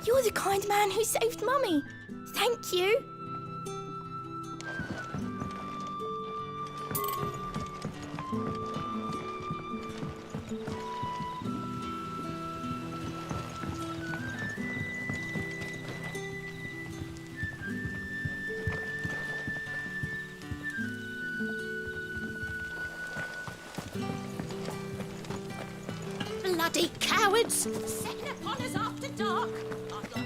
You're the kind man who saved Mummy. Thank you. Bloody cowards! Setting upon us after dark. I'd like to...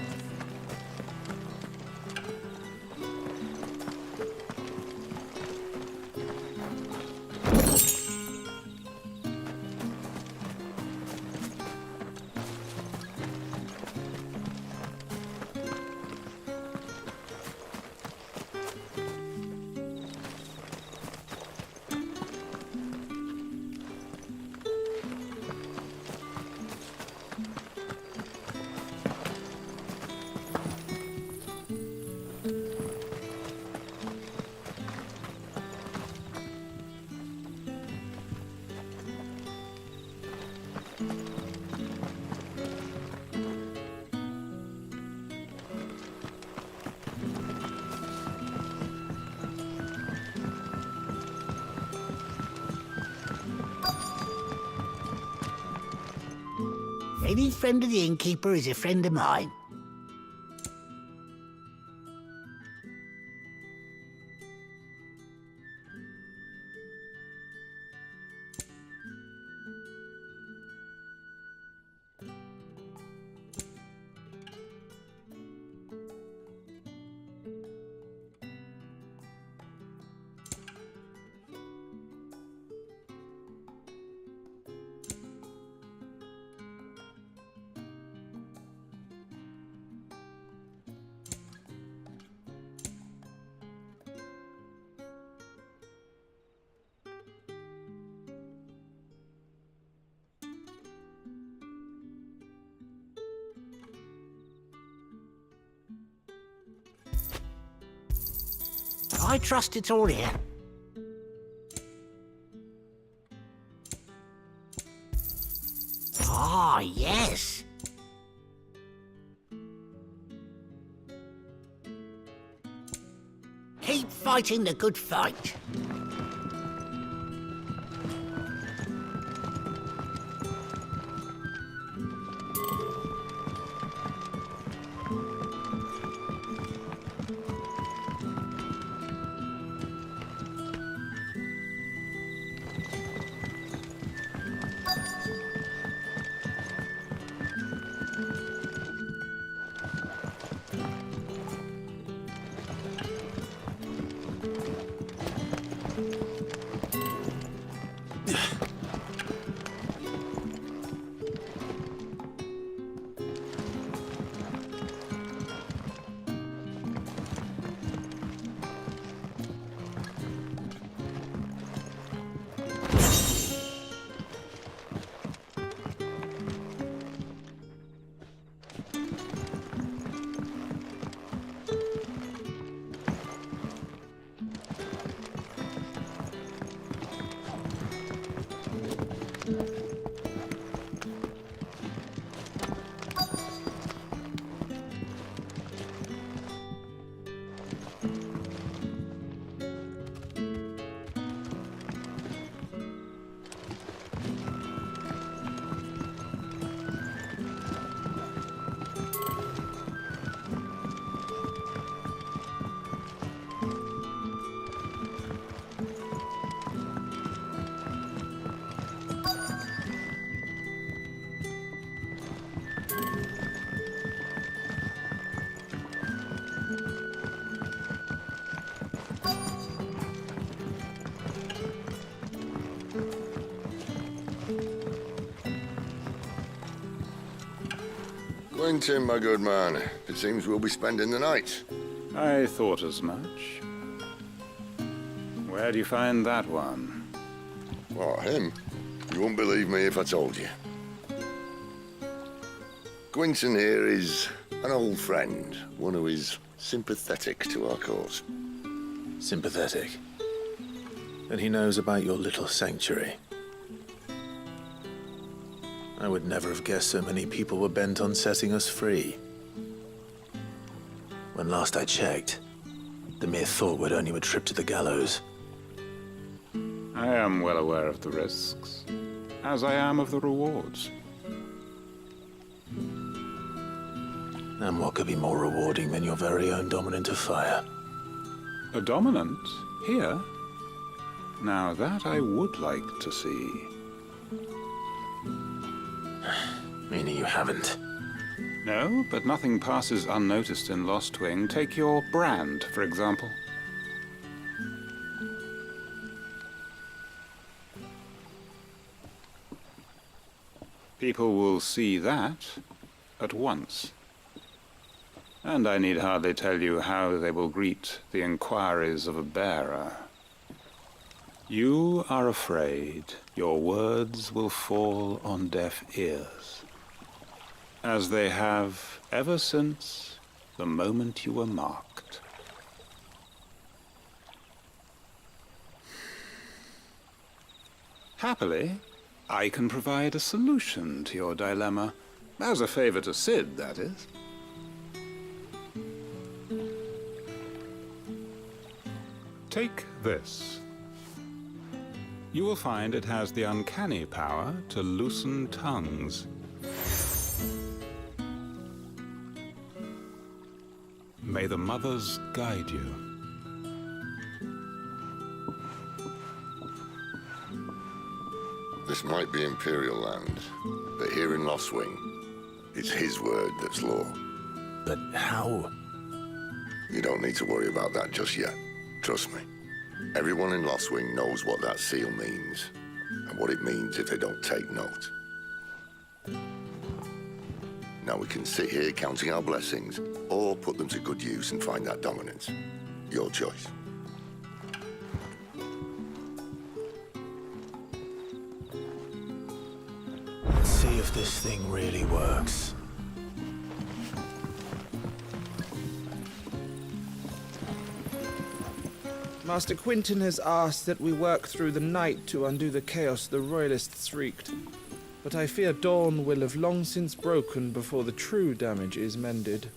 Any friend of the innkeeper is a friend of mine. I trust it's all here. Ah, yes. Keep fighting the good fight. Quentin, my good man. It seems we'll be spending the night. I thought as much. Where do you find that one? What, him? You wouldn't believe me if I told you. Quentin here is an old friend, one who is sympathetic to our cause. Sympathetic. And he knows about your little sanctuary. I would never have guessed so many people were bent on setting us free. When last I checked, the mere thought would earn you a trip to the gallows. I am well aware of the risks, as I am of the rewards. And what could be more rewarding than your very own dominant of fire? A dominant? Here? Now that I would like to see. Meaning you haven't. No, but nothing passes unnoticed in Lostwing. Take your brand, for example. People will see that at once. And I need hardly tell you how they will greet the inquiries of a bearer. You are afraid your words will fall on deaf ears, as they have ever since the moment you were marked. Happily, I can provide a solution to your dilemma, as a favor to Sid, that is. Take this. You will find it has the uncanny power to loosen tongues. May the mothers guide you. This might be Imperial land, but here in Lostwing, it's his word that's law. But how? You don't need to worry about that just yet. Trust me. Everyone in Lostwing knows what that seal means, and what it means if they don't take note. Now we can sit here counting our blessings, or put them to good use and find that dominance. Your choice. Let's see if this thing really works. Master Quinton has asked that we work through the night to undo the chaos the Royalists wreaked. But I fear dawn will have long since broken before the true damage is mended.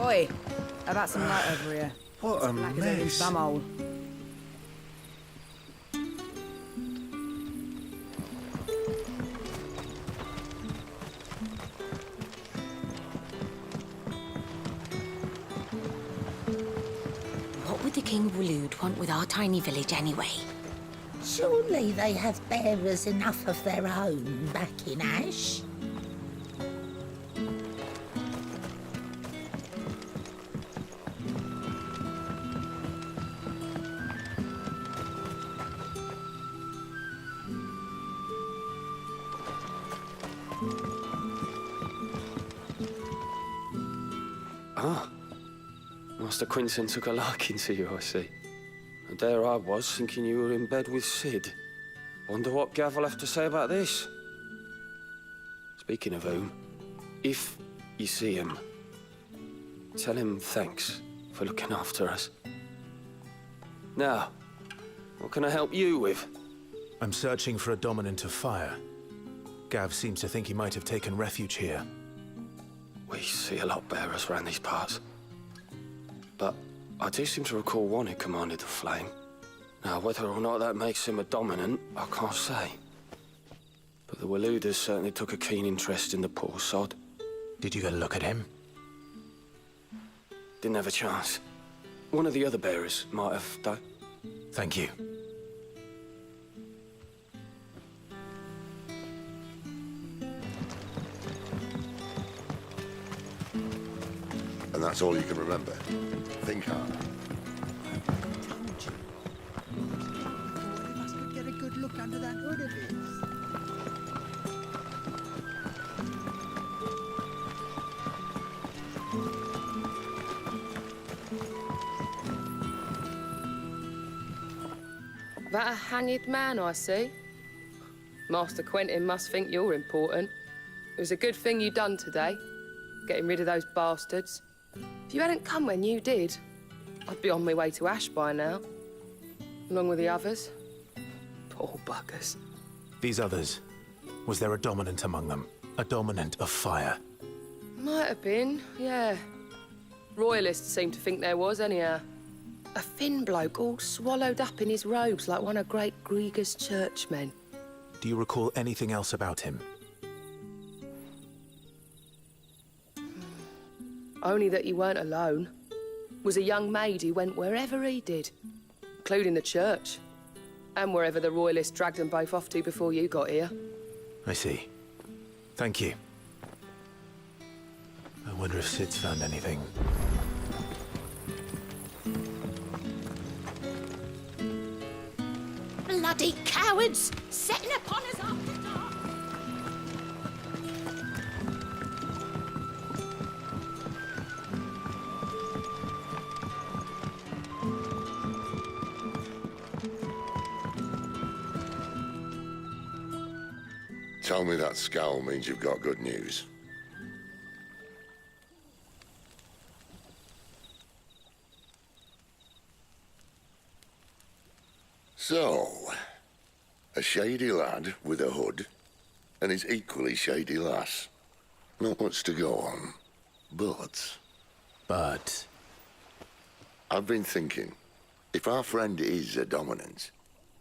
Oi, how about some light over here? What It's a black as Eddie's mess. bumhole. What would the King of Waloed want with our tiny village anyway? Surely they have bearers enough of their own back in Ash. Ah, Master Quinton took a liking to you, I see. And there I was, thinking you were in bed with Sid. Wonder what Gav will have to say about this. Speaking of whom, if you see him, tell him thanks for looking after us. Now, what can I help you with? I'm searching for a dominant of fire. Gav seems to think he might have taken refuge here. We see a lot of bearers around these parts. But I do seem to recall one who commanded the flame. Now, whether or not that makes him a dominant, I can't say. But the Waluders certainly took a keen interest in the poor sod. Did you get a look at him? Didn't have a chance. One of the other bearers might have, though. Thank you. And that's all you can remember. Think hard. I could get a good look under that hood of his. That a hanged man I see? Master Quentin must think you're important. It was a good thing you done today, getting rid of those bastards. If you hadn't come when you did, I'd be on my way to Ash by now, along with the others. Poor buggers. These others, was there a dominant among them? A dominant of fire? Might have been, yeah. Royalists seem to think there was, anyhow. A thin bloke all swallowed up in his robes like one of Great Grieger's churchmen. Do you recall anything else about him? Only that he weren't alone. Was a young maid who went wherever he did, including the church, and wherever the Royalists dragged them both off to before you got here. I see. Thank you. I wonder if Sid's found anything. Bloody cowards! Setting upon us after dark! Tell me that scowl means you've got good news. So, a shady lad with a hood and his equally shady lass. Not much to go on, but... I've been thinking, if our friend is a dominant,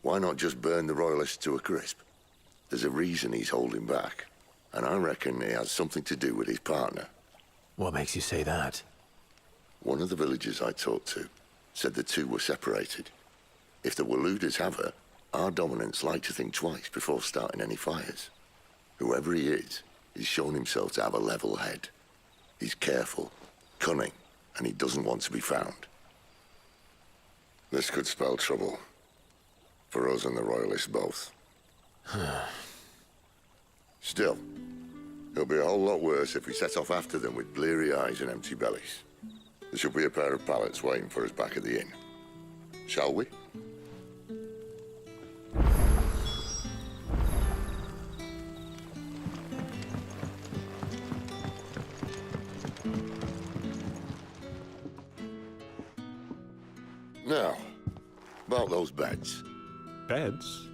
why not just burn the Royalists to a crisp? There's a reason he's holding back, and I reckon it has something to do with his partner. What makes you say that? One of the villagers I talked to said the two were separated. If the Waluders have her, our dominants like to think twice before starting any fires. Whoever he is, he's shown himself to have a level head. He's careful, cunning, and he doesn't want to be found. This could spell trouble. For us and the Royalists both. Still, it'll be a whole lot worse if we set off after them with bleary eyes and empty bellies. There should be a pair of pallets waiting for us back at the inn. Shall we? Now, about those beds. Beds?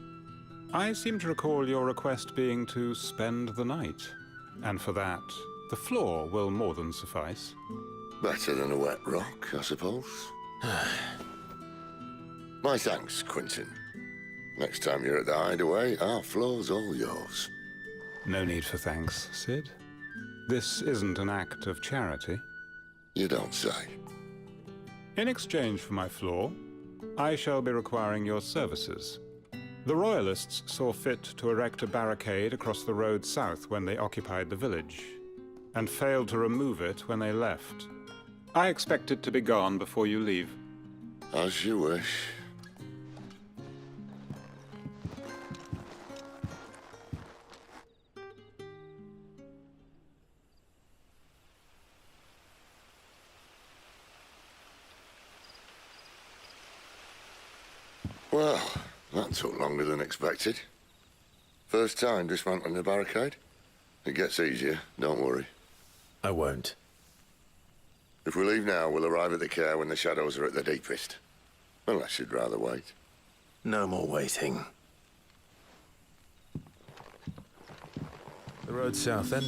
I seem to recall your request being to spend the night. And for that, the floor will more than suffice. Better than a wet rock, I suppose. My thanks, Quentin. Next time you're at the hideaway, our floor's all yours. No need for thanks, Sid. This isn't an act of charity. You don't say. In exchange for my floor, I shall be requiring your services. The Royalists saw fit to erect a barricade across the road south when they occupied the village, and failed to remove it when they left. I expect it to be gone before you leave. As you wish. Well, that took longer than expected. First time dismantling the barricade? It gets easier, don't worry. I won't. If we leave now, we'll arrive at the care when the shadows are at the deepest. Unless you'd rather wait. No more waiting. The road south, then?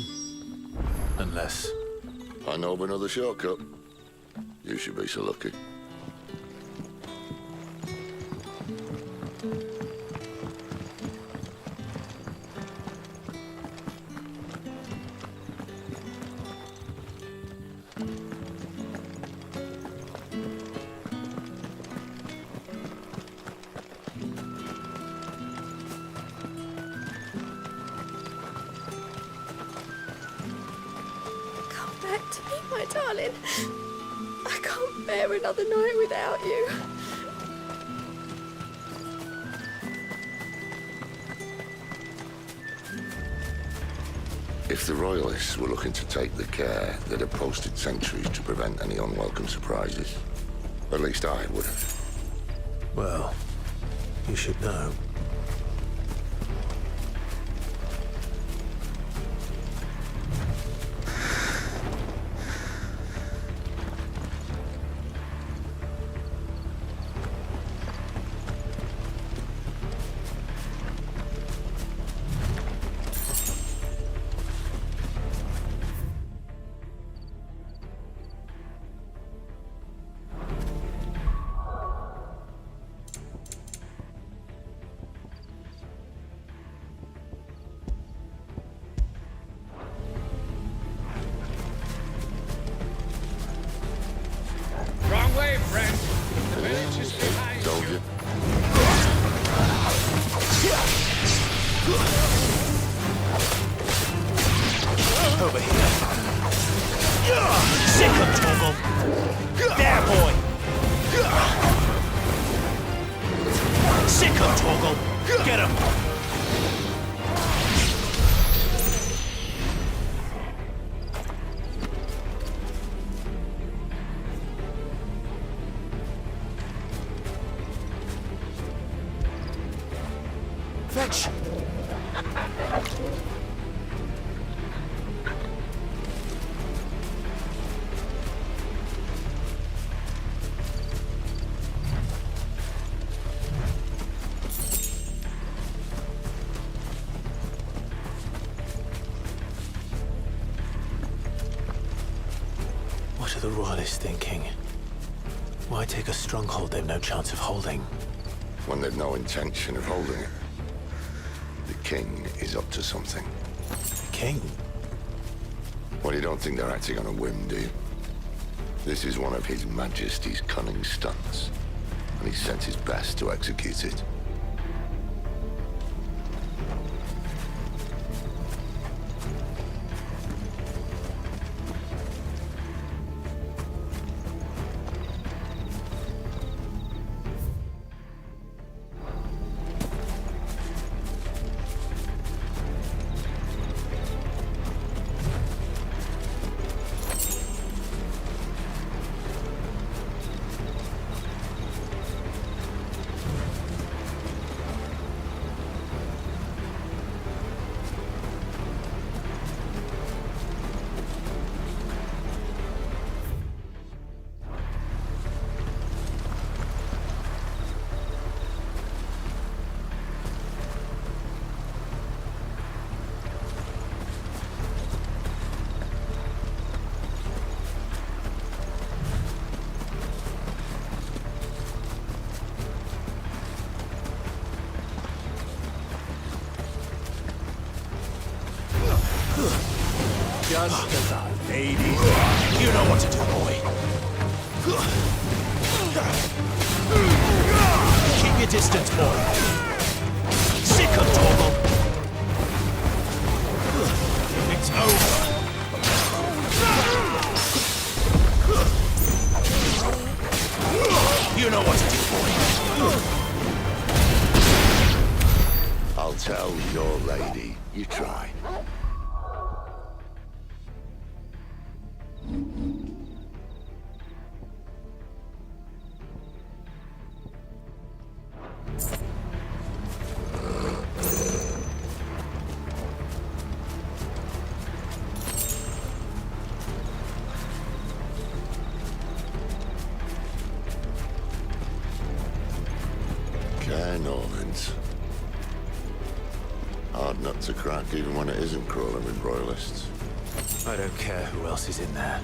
Unless... I know of another shortcut. You should be so lucky. My darling, I can't bear another night without you. If the Royalists were looking to take the care, they'd have posted sentries to prevent any unwelcome surprises. At least I would have. Well, you should know. Wrong way, friend. The village is behind Told you. you. Over here. Sick of Toggle. There, boy. Sick of Toggle. Get him. Fetch. What are the Royalists thinking? Why take a stronghold they've no chance of holding? When they've no intention of holding it. The king is up to something. The king? Well, you don't think they're acting on a whim, do you? This is one of His Majesty's cunning stunts, and he sent his best to execute it. Just as a lady. You know what to do, boy. Keep your distance, boy. Sick of Toggle. It's over. You know what to do, boy. I'll tell your lady. You try. Normans. Hard nut to crack, even when it isn't crawling with Royalists. I don't care who else is in there.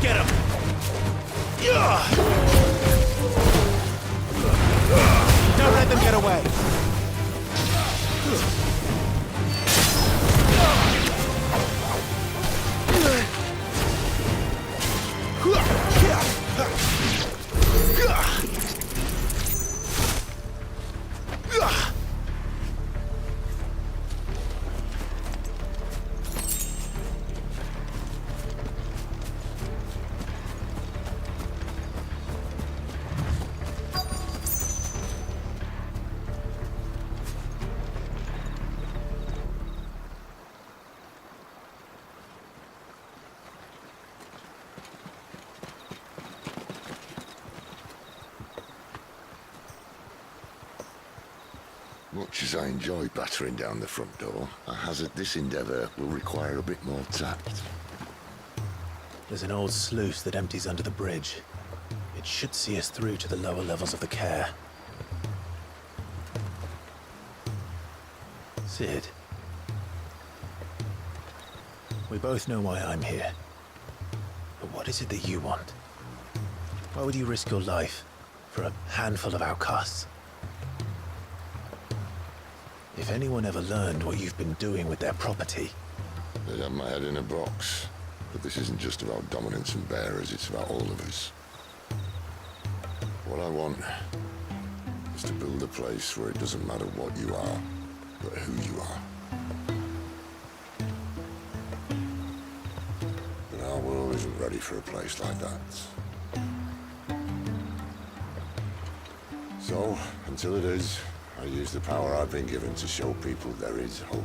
Get him! Don't let them get away! Much as I enjoy battering down the front door, I hazard this endeavour will require a bit more tact. There's an old sluice that empties under the bridge. It should see us through to the lower levels of the care. Sid. We both know why I'm here. But what is it that you want? Why would you risk your life for a handful of outcasts? If anyone ever learned what you've been doing with their property... They'd have my head in a box. But this isn't just about dominance and bearers, it's about all of us. What I want is to build a place where it doesn't matter what you are, but who you are. But our world isn't ready for a place like that. So, until it is, I use the power I've been given to show people there is hope.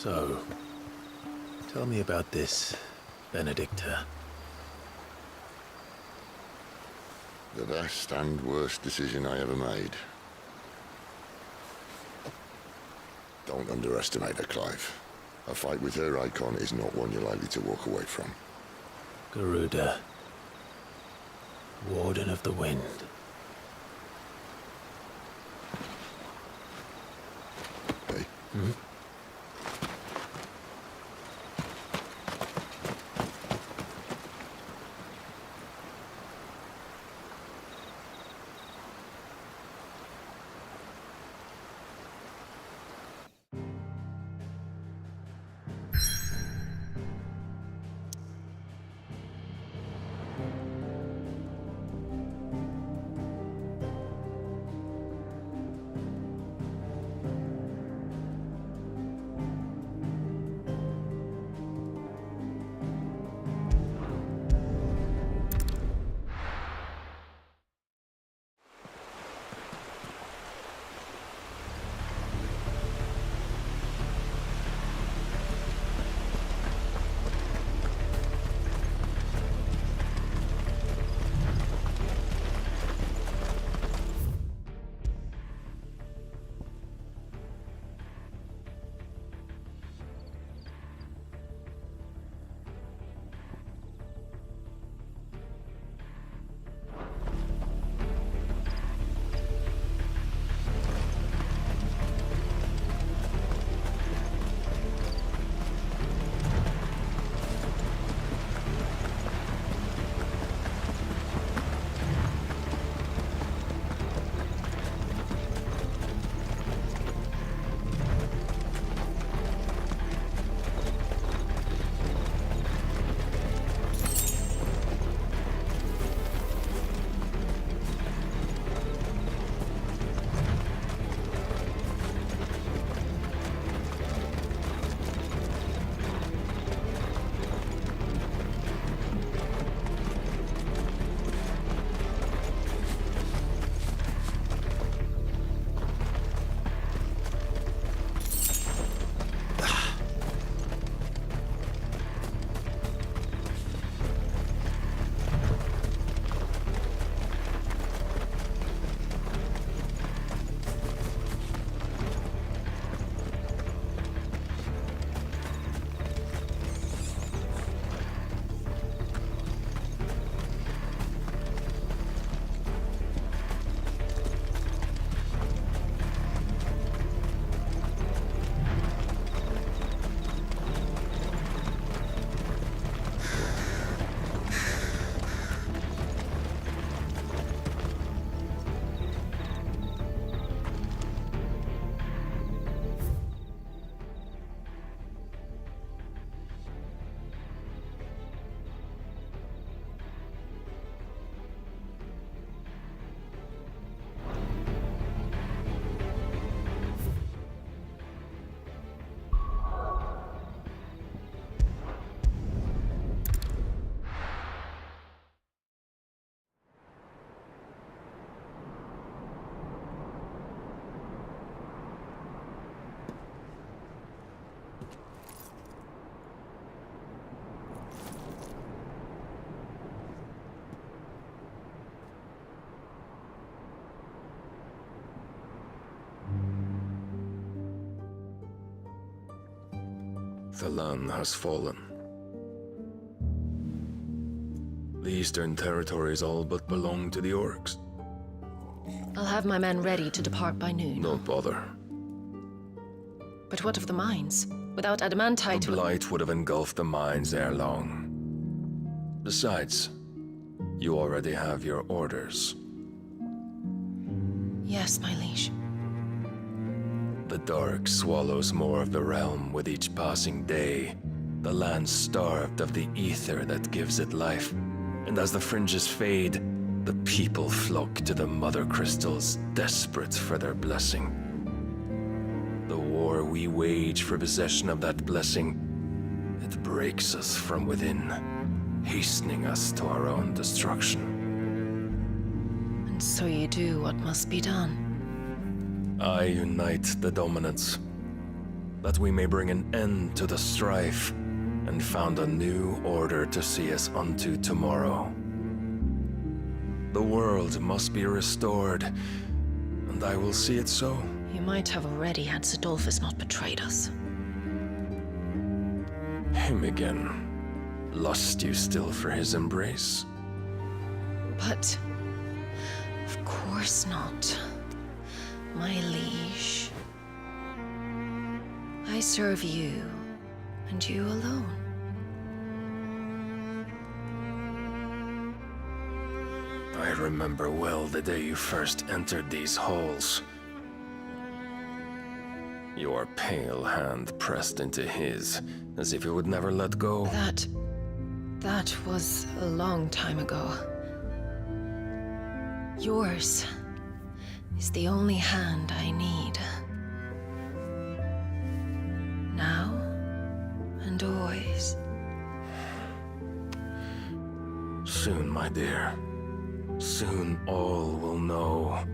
So, tell me about this Benedicta. The best and worst decision I ever made. Don't underestimate her, Clive. A fight with her icon is not one you're likely to walk away from. Garuda. Warden of the Wind. Hey? Hmm? The land has fallen. The Eastern Territories all but belong to the orcs. I'll have my men ready to depart by noon. Don't bother. But what of the mines? Without adamantite... The blight would have engulfed the mines ere long. Besides, you already have your orders. Yes, my liege. The dark swallows more of the realm with each passing day. The land starved of the ether that gives it life. And as the fringes fade, the people flock to the mother crystals, desperate for their blessing. The war we wage for possession of that blessing, it breaks us from within, hastening us to our own destruction. And so you do what must be done. I unite the dominants, that we may bring an end to the strife, and found a new order to see us unto tomorrow. The world must be restored, and I will see it so. You might have already had Sidolphus not betrayed us. Him again. Lust you still for his embrace? But... of course not. My liege. I serve you, and you alone. I remember well the day you first entered these halls. Your pale hand pressed into his, as if you would never let go. That was a long time ago. Yours is the only hand I need. Now and always. Soon, my dear. Soon all will know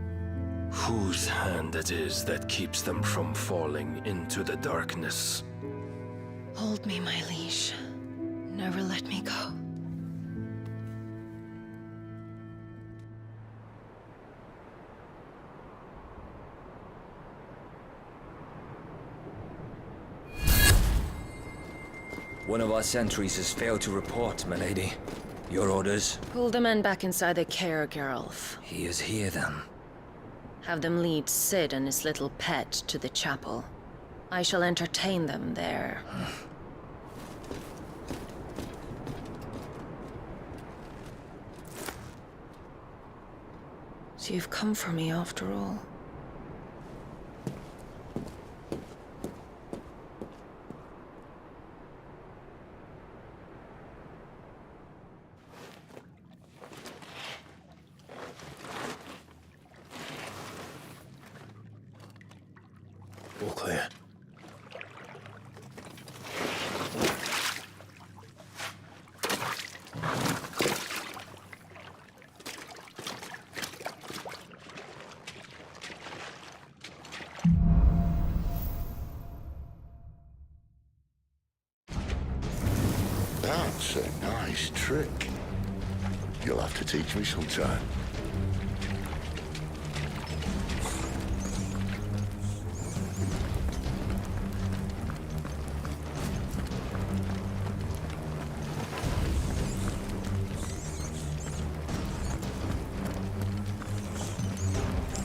whose hand it is that keeps them from falling into the darkness. Hold me, my liege. Never let me go. One of our sentries has failed to report, my lady. Your orders? Pull the men back inside the care, Geralf. He is here, then. Have them lead Sid and his little pet to the chapel. I shall entertain them there. So you've come for me after all. All clear. That's a nice trick. You'll have to teach me sometime.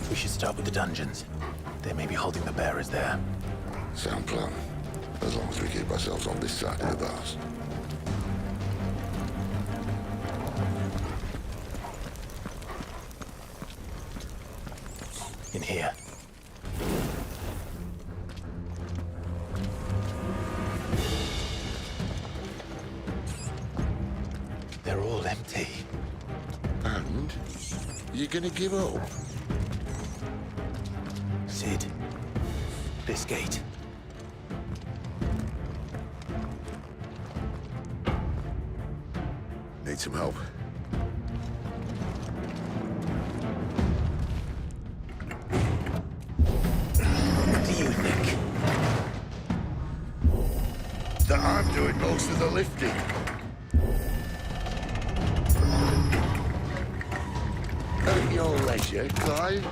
We should start with the dungeons. They may be holding the bearers there. Sound plan. As long as we keep ourselves on this side of the bars. In here. They're all empty. And? You're gonna give up? Sid. This gate. Need some help? What do you think? That I'm doing most of the lifting. At your leisure, Clive.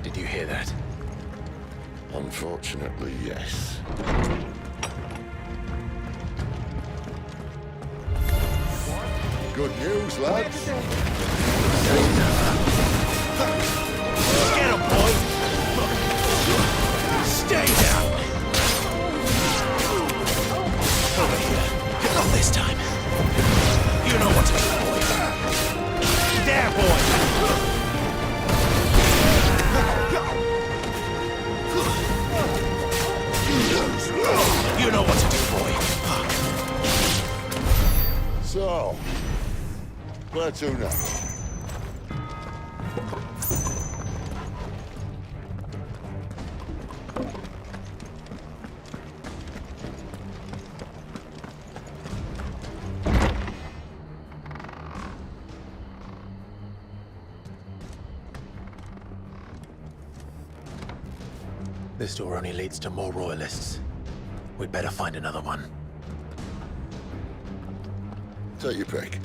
Did you hear that? Unfortunately, yes. Good news, lads. Get him, boy! Stay down! Over here. Not this time. You know what to do, boy. There, boy! You know what to do, boy. So, where to next? This door only leads to more royalists. We'd better find another one. Take your pick.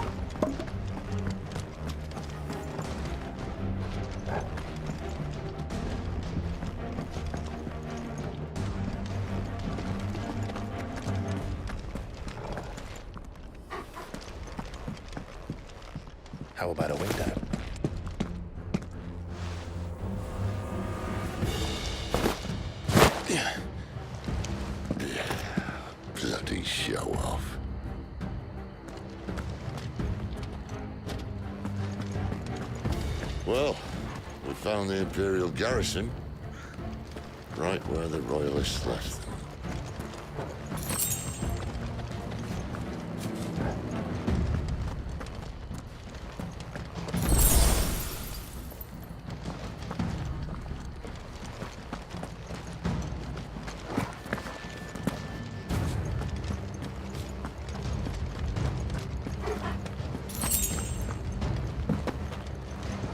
How about a window? Bloody show off. Well, we found the Imperial garrison, right where the Royalists left them.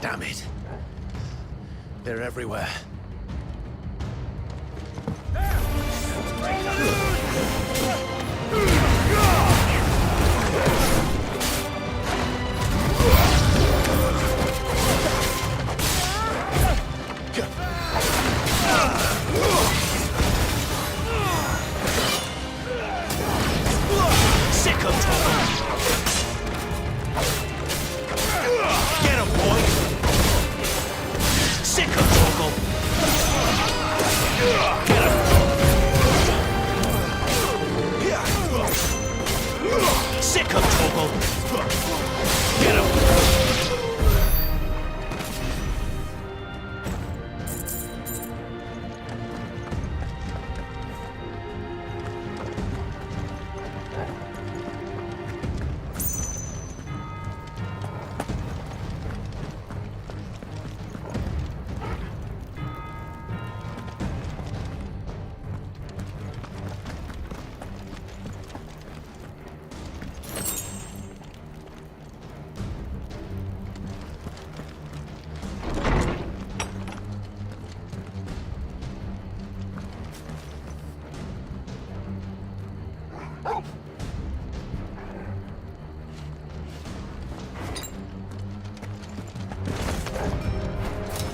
Damn it. They're everywhere. Sick of talking. Get him, boy. Sick of Torgal. Get him. Sick of Torgal. Get him.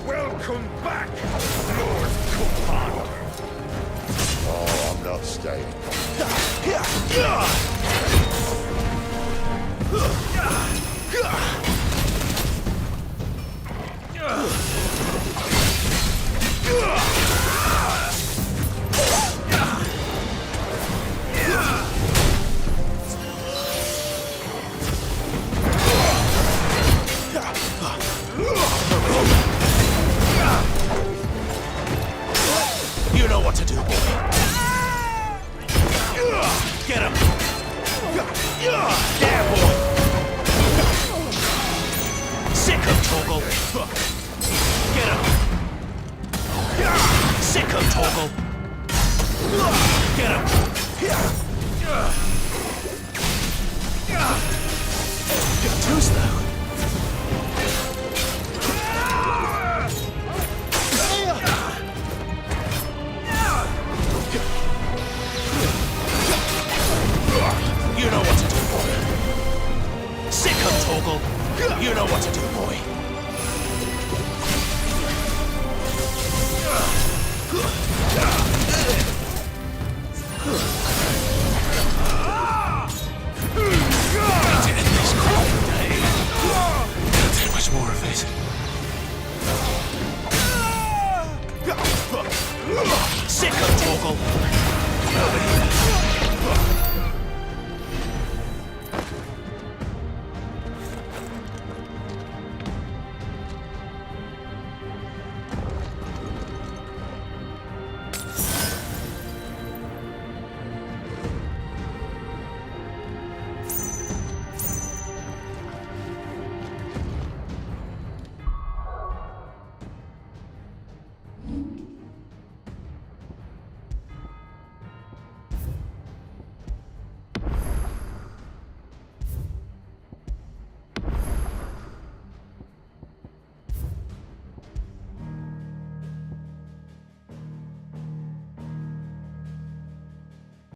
Welcome back, Lord Commander. Oh, I'm not staying. You know what to do, boy. Get him. There, boy. Sick of Torgal. Get him. Sick of Torgal. Get him. You're too slow. You know what to do, boy. Sick of Torgal. You know what to do, boy.